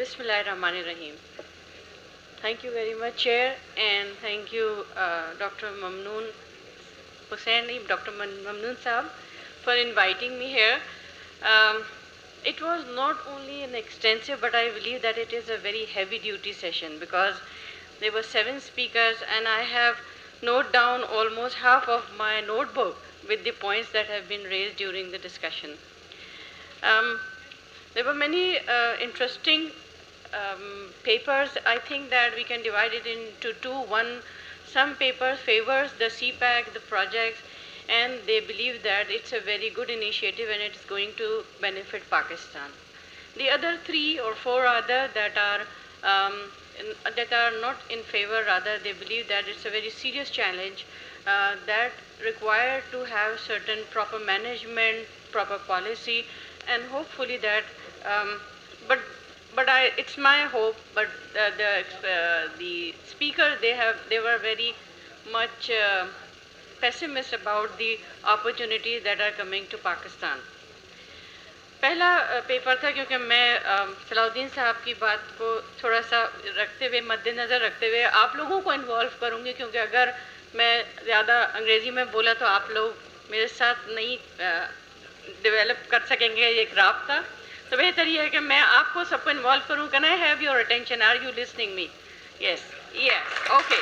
Bismillahirrahmanirrahim. Thank you very much, Chair, and thank you, Dr. Mamnoon Hussain, Dr. Mamnoon Saab, for inviting me here. It was not only an extensive, but I believe that it is a very heavy-duty session because there were 7 speakers, and I have noted down almost half of my notebook with the points that have been raised during the discussion. There were many interesting papers. I think that we can divide it into 2. One, some papers favors the CPEC, the projects, and they believe that it's a very good initiative and it's going to benefit Pakistan. The other 3 or 4 other that are not in favor, rather they believe that it's a very serious challenge that require to have certain proper management, proper policy, and hopefully that, it's my hope, but the speaker, they were very much pessimist about the opportunities that are coming to Pakistan. پہلا paper تھا کیونکہ میں صلاح الدین صاحب کی بات کو تھوڑا سا رکھتے ہوئے مد نظر رکھتے ہوئے آپ لوگوں کو انوالو کروں گی کیونکہ اگر میں زیادہ انگریزی میں بولا تو آپ لوگ میرے ساتھ نہیں ڈیولپ کر سکیں گے ایک رابطہ. تو بہتر یہ ہے کہ میں آپ کو سب کو انوالو کروں. Can I have your attention? Are you listening me? Yes yes okay.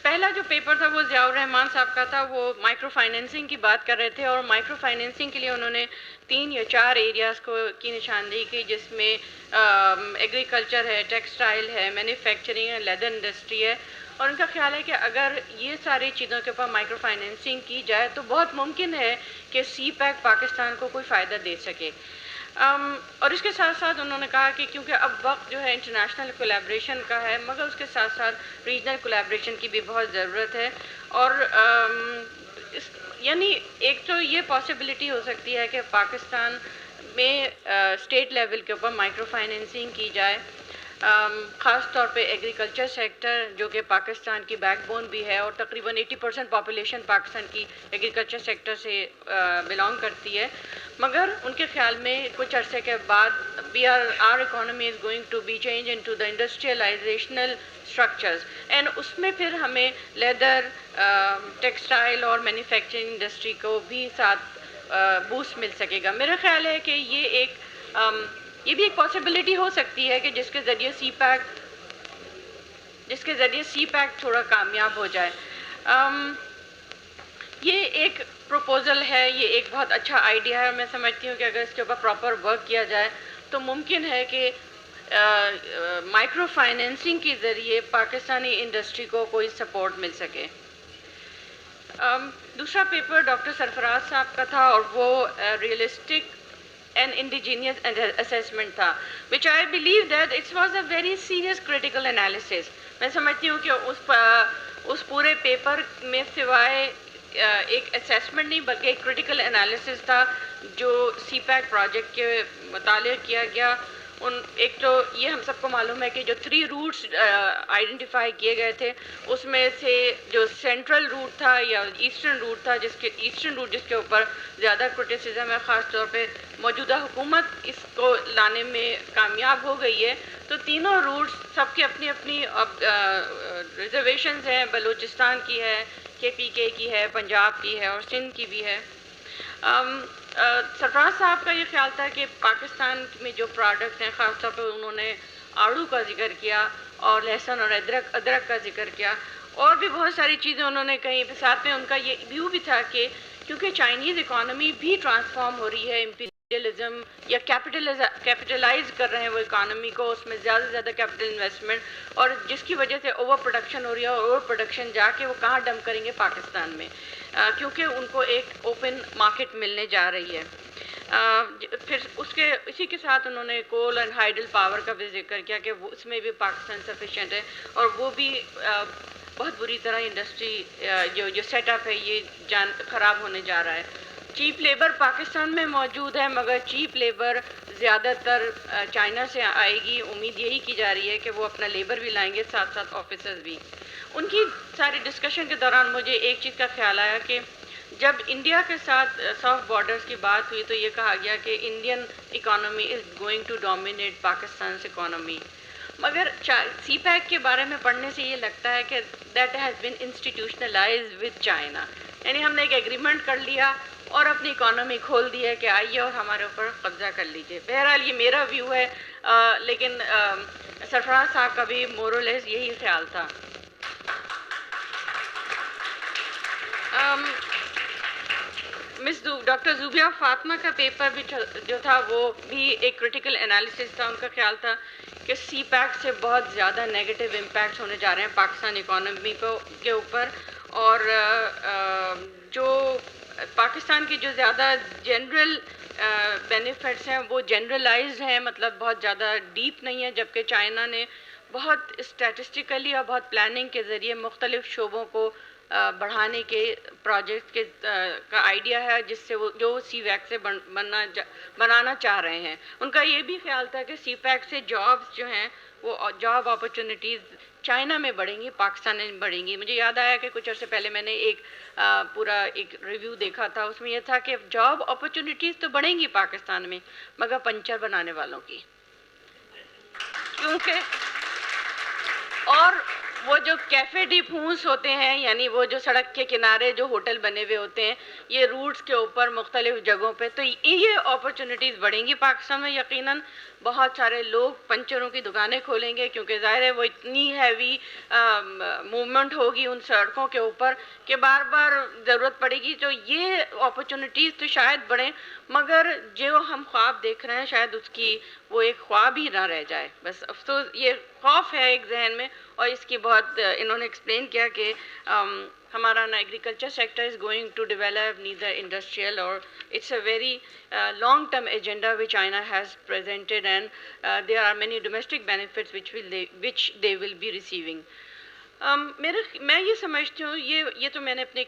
پہلا جو پیپر تھا وہ ضیاء الرحمان صاحب کا تھا. وہ مائکرو فائنینسنگ کی بات کر رہے تھے اور مائکرو فائنینسنگ کے لیے انہوں نے 3 یا 4 ایریاز کی نشاندہی کی جس میں ایگریکلچر ہے, ٹیکسٹائل ہے, مینوفیکچرنگ ہے, لیدر انڈسٹری ہے. اور ان کا خیال ہے کہ اگر یہ ساری چیزوں کے اوپر مائکرو فائنینسنگ کی جائے تو بہت ممکن ہے کہ سی پیک پاکستان کو کوئی فائدہ دے سکے. اور اس کے ساتھ ساتھ انہوں نے کہا کہ کیونکہ اب وقت جو ہے انٹرنیشنل کولیبریشن کا ہے مگر اس کے ساتھ ساتھ ریجنل کولیبریشن کی بھی بہت ضرورت ہے. اور یعنی ایک تو یہ پاسبلٹی ہو سکتی ہے کہ پاکستان میں اسٹیٹ لیول کے اوپر مائکرو فائنینسنگ کی جائے, خاص طور پہ ایگریکلچر سیکٹر جو کہ پاکستان کی بیک بون بھی ہے اور تقریباً 80% پاپولیشن پاکستان کی ایگریکلچر سیکٹر سے بلانگ کرتی ہے. مگر ان کے خیال میں کچھ عرصے کے بعد our economy is going to be change into the industrializational structures and اس میں پھر ہمیں لیدر, ٹیکسٹائل اور مینوفیکچرنگ انڈسٹری کو بھی ساتھ بوسٹ مل سکے گا. میرا خیال ہے کہ یہ بھی ایک پاسبلٹی ہو سکتی ہے کہ جس کے ذریعے سی پیک تھوڑا کامیاب ہو جائے. یہ ایک پروپوزل ہے, یہ ایک بہت اچھا آئیڈیا ہے. میں سمجھتی ہوں کہ اگر اس کے اوپر پراپر ورک کیا جائے تو ممکن ہے کہ مائکرو فائنینسنگ کے ذریعے پاکستانی انڈسٹری کو کوئی سپورٹ مل سکے. دوسرا پیپر ڈاکٹر سرفراز صاحب کا تھا اور وہ ریئلسٹک and indigenous assessment تھا, which I believe that it was a very serious critical analysis. میں سمجھتی ہوں کہ اس پورے پیپر میں سوائے ایک اسیسمنٹ نہیں بلکہ ایک کریٹیکل انالیسس تھا جو سی پیک پروجیکٹ کے متعلق کیا گیا. ایک تو یہ ہم سب کو معلوم ہے کہ جو 3 روٹس آئیڈینٹیفائی کیے گئے تھے اس میں سے جو سینٹرل روٹ تھا یا ایسٹرن روٹ تھا, جس کے اوپر زیادہ کرٹیسزم ہے, خاص طور پہ موجودہ حکومت اس کو لانے میں کامیاب ہو گئی ہے. تو تینوں روٹس سب کی اپنی اپنی ریزرویشنز ہیں. بلوچستان کی ہے, KPK کی ہے, پنجاب کی ہے اور سندھ کی بھی ہے. سرفراز صاحب کا یہ خیال تھا کہ پاکستان میں جو پروڈکٹ ہیں, خاص طور پہ انہوں نے آڑو کا ذکر کیا اور لہسن اور ادرک کا ذکر کیا اور بھی بہت ساری چیزیں انہوں نے کہیں. ساتھ میں ان کا یہ ویو بھی تھا کہ کیونکہ چائنیز اکانومی بھی ٹرانسفارم ہو رہی ہے, امپیریلزم یا کیپٹلائز کر رہے ہیں وہ اکانومی کو, اس میں زیادہ سے زیادہ کیپٹل انویسٹمنٹ, اور جس کی وجہ سے اوور پروڈکشن ہو رہی ہے. اور اوور پروڈکشن جا کے وہ کہاں ڈمپ کریں گے؟ پاکستان میں, کیونکہ ان کو ایک اوپن مارکیٹ ملنے جا رہی ہے. پھر اسی کے ساتھ انہوں نے کول اینڈ ہائیڈل پاور کا بھی ذکر کیا کہ اس میں بھی پاکستان سفیشینٹ ہے اور وہ بھی بہت بری طرح انڈسٹری جو سیٹ اپ ہے یہ خراب ہونے جا رہا ہے. چیپ لیبر پاکستان میں موجود ہے مگر چیپ لیبر زیادہ تر چائنا سے آئے گی. امید یہی کی جا رہی ہے کہ وہ اپنا لیبر بھی لائیں گے, ساتھ ساتھ آفیسرز بھی. ان کی ساری ڈسکشن کے دوران مجھے ایک چیز کا خیال آیا کہ جب انڈیا کے ساتھ سافٹ بارڈرز کی بات ہوئی تو یہ کہا گیا کہ Indian economy is going to dominate پاکستان's اکانومی، مگر سی پیک کے بارے میں پڑھنے سے یہ لگتا ہے کہ that has been institutionalise with China, یعنی ہم نے ایک ایگریمنٹ کر لیا اور اپنی اکانومی کھول دی ہے کہ آئیے اور ہمارے اوپر قبضہ کر لیجیے. بہرحال یہ میرا ویو ہے، لیکن سرفراز صاحب کا بھی مورلیس یہی خیال تھا. ڈاکٹر زوبیہ فاطمہ کا پیپر بھی جو تھا وہ بھی ایک کرٹیکل انالیسس تھا. ان کا خیال تھا کہ سی پیک سے بہت زیادہ نیگیٹو امپیکٹس ہونے جا رہے ہیں پاکستان اکانومی کے اوپر، اور جو پاکستان کی جو زیادہ جنرل بینیفٹس ہیں وہ جنرلائزڈ ہیں، مطلب بہت زیادہ ڈیپ نہیں ہے، جبکہ چائنا نے بہت اسٹیٹسٹیکلی اور بہت پلاننگ کے ذریعے مختلف شعبوں کو بڑھانے کے پروجیکٹ کے کا آئیڈیا ہے، جس سے وہ جو سی پیک سے بنانا چاہ رہے ہیں. ان کا یہ بھی خیال تھا کہ سی پیک سے جابس جو ہیں وہ جاب اپرچونیٹیز چائنا میں بڑھیں گی، پاکستان میں بڑھیں گی. مجھے یاد آیا کہ کچھ عرصے پہلے میں نے ایک پورا ایک ریویو دیکھا تھا، اس میں یہ تھا کہ جاب اپرچونیٹیز تو بڑھیں گی پاکستان میں، مگر پنچر بنانے والوں کی، کیونکہ اور وہ جو کیفے ڈی پھونس ہوتے ہیں، یعنی وہ جو سڑک کے کنارے جو ہوٹل بنے ہوئے ہوتے ہیں، یہ روٹس کے اوپر مختلف جگہوں پہ، تو یہ اپرچونیٹیز بڑھیں گی پاکستان میں. یقیناً بہت سارے لوگ پنچروں کی دکانیں کھولیں گے، کیونکہ ظاہر ہے وہ اتنی ہیوی موومنٹ ہوگی ان سڑکوں کے اوپر کہ بار بار ضرورت پڑے گی. تو یہ اپرچونیٹیز تو شاید بڑھیں، مگر جو ہم خواب دیکھ رہے ہیں شاید اس کی وہ ایک خواب ہی نہ رہ جائے. بس افسوس یہ خوف ہے ایک ذہن میں، اور اس کی بہت انہوں نے ایکسپلین کیا کہ ہمارا نا agriculture sector is going to develop neither industrial, اور it's a very long term agenda which China has presented, and there are many domestic benefits which they will be receiving. میں یہ سمجھتی ہوں، یہ تو میں نے اپنے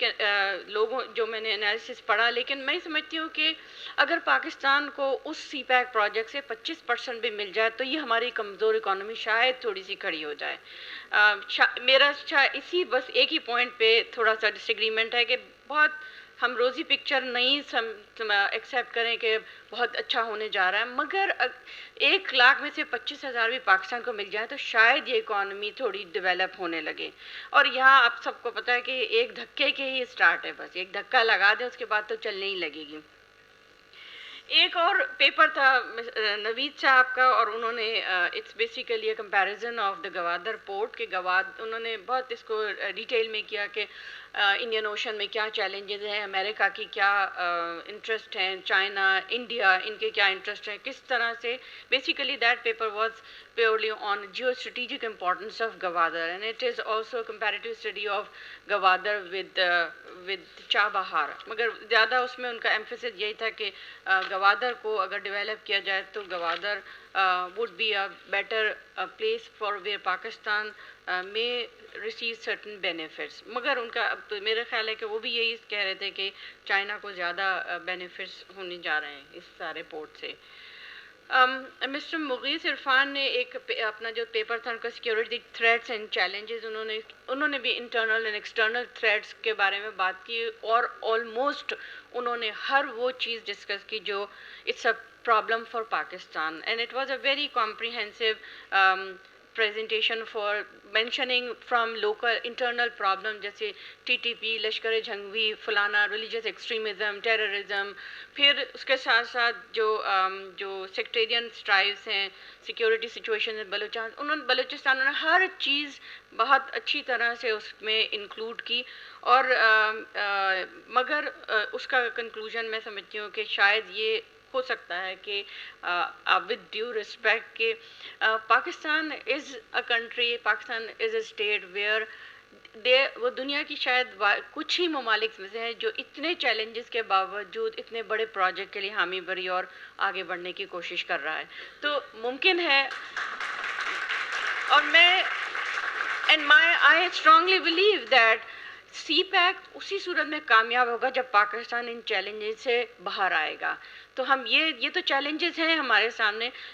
لوگوں جو میں نے انالیسس پڑھا، لیکن میں سمجھتی ہوں کہ اگر پاکستان کو اس سی پیک پروجیکٹ سے 25% بھی مل جائے تو یہ ہماری کمزور اکانومی شاید تھوڑی سی کھڑی ہو جائے. میرا اسی بس ایک ہی پوائنٹ پہ تھوڑا سا ڈس ایگریمنٹ ہے کہ بہت ہم روزی پکچر نہیں ایکسیپٹ کریں کہ بہت اچھا ہونے جا رہا ہے، مگر 1,00,000 میں سے 25,000 بھی پاکستان کو مل جائے تو شاید یہ اکانومی تھوڑی ڈیولپ ہونے لگے. اور یہاں آپ سب کو پتہ ہے کہ ایک دھکے کے ہی اسٹارٹ ہے، بس ایک دھکا لگا دیں اس کے بعد تو چلنے ہی لگے گی. ایک اور پیپر تھا نوید صاحب کا، اور انہوں نے it's basically a comparison of the Gwadar port کے انہوں نے بہت اس کو ڈیٹیل میں کیا کہ انڈین اوشن میں کیا چیلنجز ہیں، امریکہ کی کیا انٹرسٹ ہیں، چائنا، انڈیا، ان کے کیا انٹرسٹ ہیں، کس طرح سے. Basically that paper was purely on geostrategic importance of Gwadar, and it is also comparative study of Gwadar with Chabahar. مگر زیادہ اس میں ان کا ایمفیسس یہی تھا کہ گوادر کو اگر ڈیولپ کیا جائے تو Gwadar would be a better place for where Pakistan may receive certain benefits. مگر ان کا میرا خیال ہے کہ وہ بھی یہی کہہ رہے تھے کہ چائنا کو زیادہ بینیفٹس ہونے جا رہے ہیں اس سارے پورٹ سے. مسٹر مغیث عرفان نے ایک اپنا جو پیپر تھا ان کا سیکیورٹی تھریٹس اینڈ چیلنجز، انہوں نے بھی انٹرنل اینڈ ایکسٹرنل تھریٹس کے بارے میں بات کی، اور آلموسٹ انہوں نے ہر وہ چیز ڈسکس کی جو it's a problem for Pakistan, and it was a very comprehensive presentation for mentioning from local internal problem جیسے TTP، لشکر جھنگوی، فلانا، ریلیجس ایکسٹریمزم، ٹیررزم، پھر اس کے ساتھ ساتھ جو سیکٹیرین اسٹرائیوز ہیں، سیکیورٹی سچویشن بلوچستان، انہوں نے ہر چیز بہت اچھی طرح سے اس میں انکلوڈ کی. اور مگر اس کا کنکلوژن میں سمجھتی ہوں کہ شاید یہ ہو سکتا ہے کہ ود ڈیو ریسپیکٹ کہ Pakistan is a country, Pakistan is a state where وہ دنیا کی شاید کچھ ہی ممالک میں سے ہے جو اتنے چیلنجز کے باوجود اتنے بڑے پروجیکٹ کے لیے حامی بھری اور آگے بڑھنے کی کوشش کر رہا ہے. تو ممکن ہے، اور میں I strongly believe that CPEC اسی صورت میں کامیاب ہوگا جب پاکستان ان چیلنجز سے باہر آئے گا. تو ہم یہ تو چیلنجز ہیں ہمارے سامنے،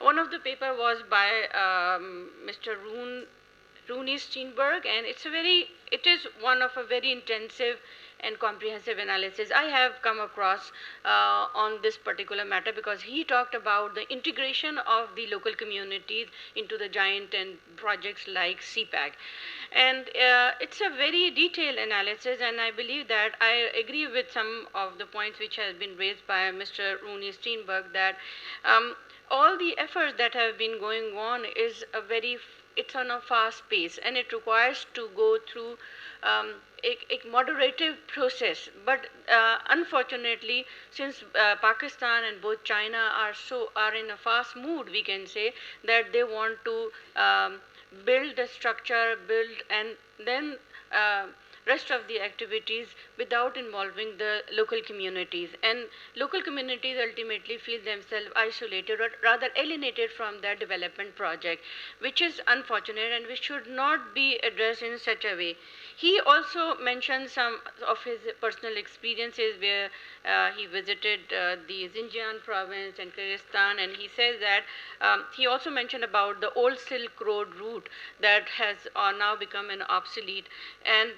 One of the paper was by Mr. Rune Steenberg, and it is one of a very intensive and comprehensive analysis I have come across on this particular matter, because he talked about the integration of the local communities into the giant and projects like CPEC. And it's a very detailed analysis, and I believe that I agree with some of the points which has been raised by Mr. Rune Steenberg, that all the efforts that have been going on it's on a fast pace, and it requires to go through a moderative process. But unfortunately, since Pakistan and both China are in a fast mood, we can say that they want to build the structure, and then rest of the activities without involving the local communities. And local communities ultimately feel themselves isolated or rather alienated from their development project, which is unfortunate and which should not be addressed in such a way. He also mentioned some of his personal experiences where he visited the Xinjiang province and Kyrgyzstan, and he says that he also mentioned about the old Silk Road route that has now become an obsolete, and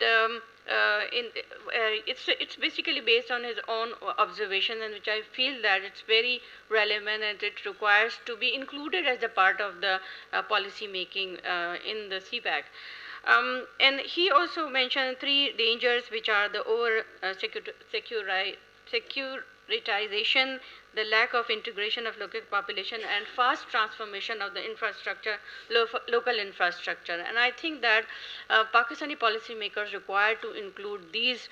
it's basically based on his own observations, and which I feel that it's very relevant and it requires to be included as a part of the policy making in the CPEC. And he also mentioned 3 dangers, which are the over securitization, the lack of integration of local population, and fast transformation of the infrastructure, local infrastructure. And I think that Pakistani policymakers require to include these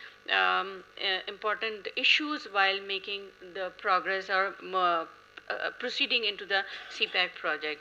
important issues while making the progress or proceeding into the CPEC project.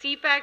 CPEC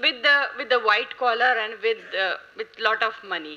with the white collar and with lot of money।